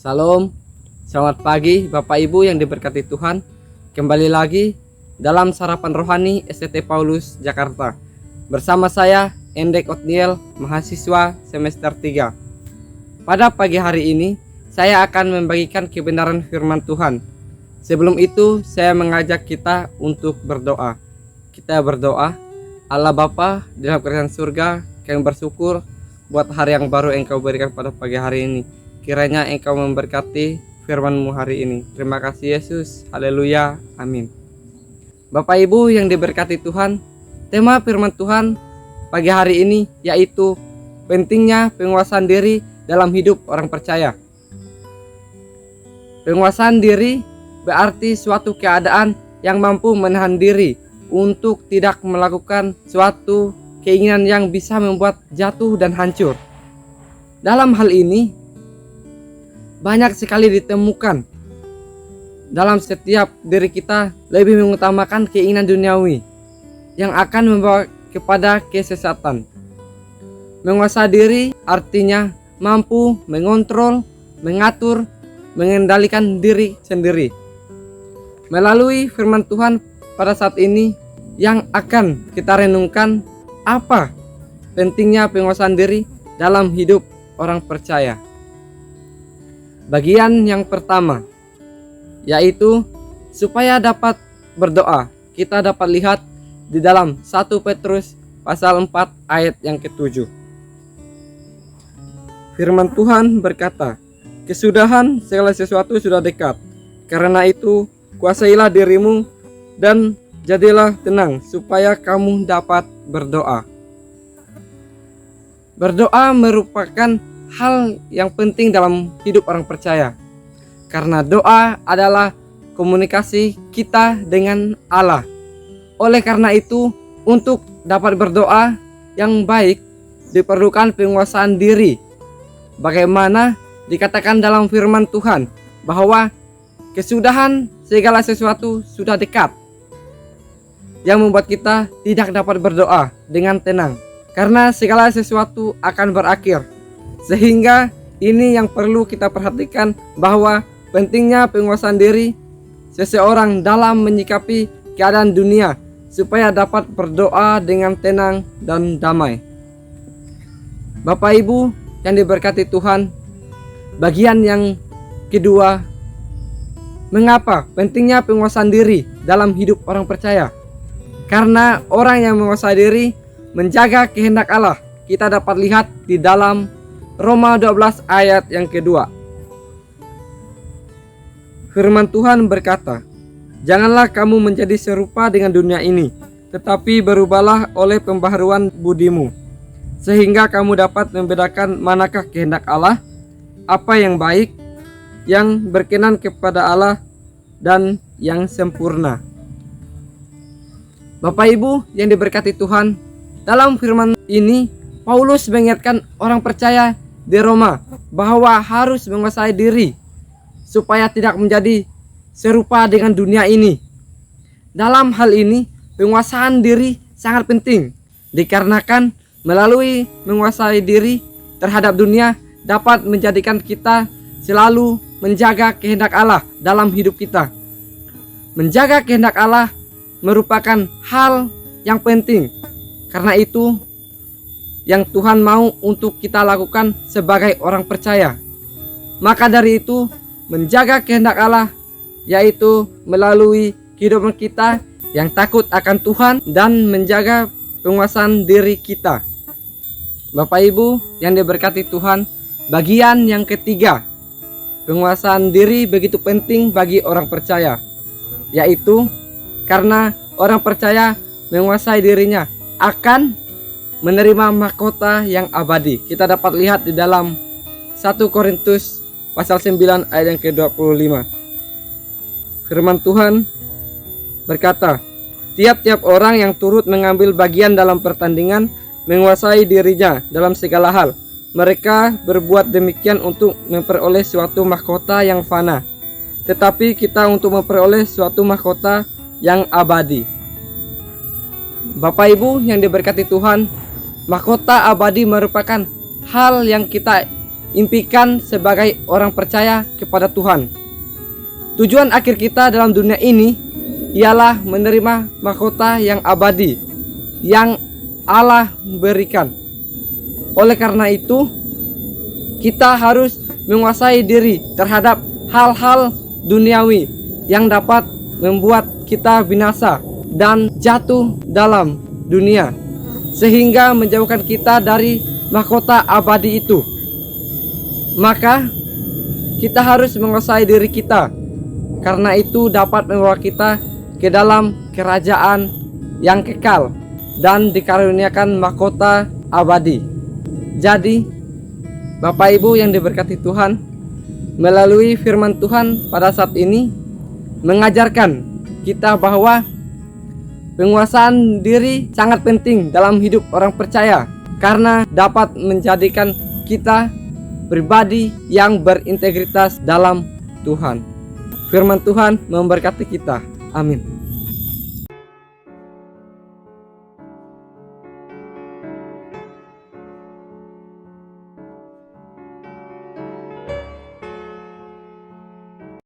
Salam, selamat pagi Bapak Ibu yang diberkati Tuhan. Kembali lagi dalam Sarapan Rohani STT Paulus Jakarta. Bersama saya Endek Otniel, mahasiswa semester 3. Pada pagi hari ini saya akan membagikan kebenaran firman Tuhan. Sebelum itu saya mengajak kita untuk berdoa. Kita berdoa. Allah Bapa di dalam kerajaan surga, kami bersyukur buat hari yang baru Engkau berikan pada pagi hari ini. Kiranya Engkau memberkati firman-Mu hari ini. Terima kasih Yesus. Haleluya. Amin. Bapak Ibu yang diberkati Tuhan, tema firman Tuhan pagi hari ini yaitu pentingnya penguasaan diri dalam hidup orang percaya. Penguasaan diri berarti suatu keadaan yang mampu menahan diri untuk tidak melakukan suatu keinginan yang bisa membuat jatuh dan hancur. Dalam hal ini banyak sekali ditemukan dalam setiap diri kita lebih mengutamakan keinginan duniawi yang akan membawa kepada kesesatan. Menguasai diri artinya mampu mengontrol, mengatur, mengendalikan diri sendiri. Melalui firman Tuhan pada saat ini yang akan kita renungkan, apa pentingnya penguasaan diri dalam hidup orang percaya. Bagian yang pertama yaitu supaya dapat berdoa. Kita dapat lihat di dalam 1 Petrus pasal 4 ayat yang ke-7. Firman Tuhan berkata, "Kesudahan segala sesuatu sudah dekat. Karena itu kuasailah dirimu dan jadilah tenang supaya kamu dapat berdoa." Berdoa merupakan hal yang penting dalam hidup orang percaya, karena doa adalah komunikasi kita dengan Allah. Oleh karena itu, untuk dapat berdoa yang baik diperlukan penguasaan diri. Bagaimana dikatakan dalam firman Tuhan bahwa kesudahan segala sesuatu sudah dekat, yang membuat kita tidak dapat berdoa dengan tenang, karena segala sesuatu akan berakhir. Sehingga ini yang perlu kita perhatikan, bahwa pentingnya penguasaan diri seseorang dalam menyikapi keadaan dunia supaya dapat berdoa dengan tenang dan damai. Bapak Ibu yang diberkati Tuhan, bagian yang kedua, mengapa pentingnya penguasaan diri dalam hidup orang percaya? Karena orang yang menguasai diri menjaga kehendak Allah. Kita dapat lihat di dalam Roma 12 ayat yang kedua. Firman Tuhan berkata, "Janganlah kamu menjadi serupa dengan dunia ini, tetapi berubahlah oleh pembaharuan budimu, sehingga kamu dapat membedakan manakah kehendak Allah, apa yang baik, yang berkenan kepada Allah, dan yang sempurna." Bapak Ibu yang diberkati Tuhan, dalam firman ini Paulus mengingatkan orang percaya di Roma bahwa harus menguasai diri supaya tidak menjadi serupa dengan dunia ini. Dalam hal ini, penguasaan diri sangat penting, dikarenakan melalui menguasai diri terhadap dunia dapat menjadikan kita selalu menjaga kehendak Allah dalam hidup kita. Menjaga kehendak Allah merupakan hal yang penting. Karena itu yang Tuhan mau untuk kita lakukan sebagai orang percaya. Maka dari itu, menjaga kehendak Allah yaitu melalui kehidupan kita yang takut akan Tuhan dan menjaga penguasaan diri kita. Bapak Ibu yang diberkati Tuhan, bagian yang ketiga, penguasaan diri begitu penting bagi orang percaya, yaitu karena orang percaya menguasai dirinya akan menerima mahkota yang abadi. Kita dapat lihat di dalam 1 Korintus pasal 9 ayat yang ke-25. Firman Tuhan berkata, "Tiap-tiap orang yang turut mengambil bagian dalam pertandingan menguasai dirinya dalam segala hal. Mereka berbuat demikian untuk memperoleh suatu mahkota yang fana, tetapi kita untuk memperoleh suatu mahkota yang abadi." Bapak Ibu yang diberkati Tuhan, mahkota abadi merupakan hal yang kita impikan sebagai orang percaya kepada Tuhan. Tujuan akhir kita dalam dunia ini ialah menerima mahkota yang abadi yang Allah berikan. Oleh karena itu, kita harus menguasai diri terhadap hal-hal duniawi yang dapat membuat kita binasa dan jatuh dalam dunia, sehingga menjauhkan kita dari mahkota abadi itu. Maka kita harus menguasai diri kita, karena itu dapat membawa kita ke dalam kerajaan yang kekal dan dikaruniakan mahkota abadi. Jadi, Bapak Ibu yang diberkati Tuhan, melalui firman Tuhan pada saat ini mengajarkan kita bahwa penguasaan diri sangat penting dalam hidup orang percaya, karena dapat menjadikan kita pribadi yang berintegritas dalam Tuhan. Firman Tuhan memberkati kita. Amin.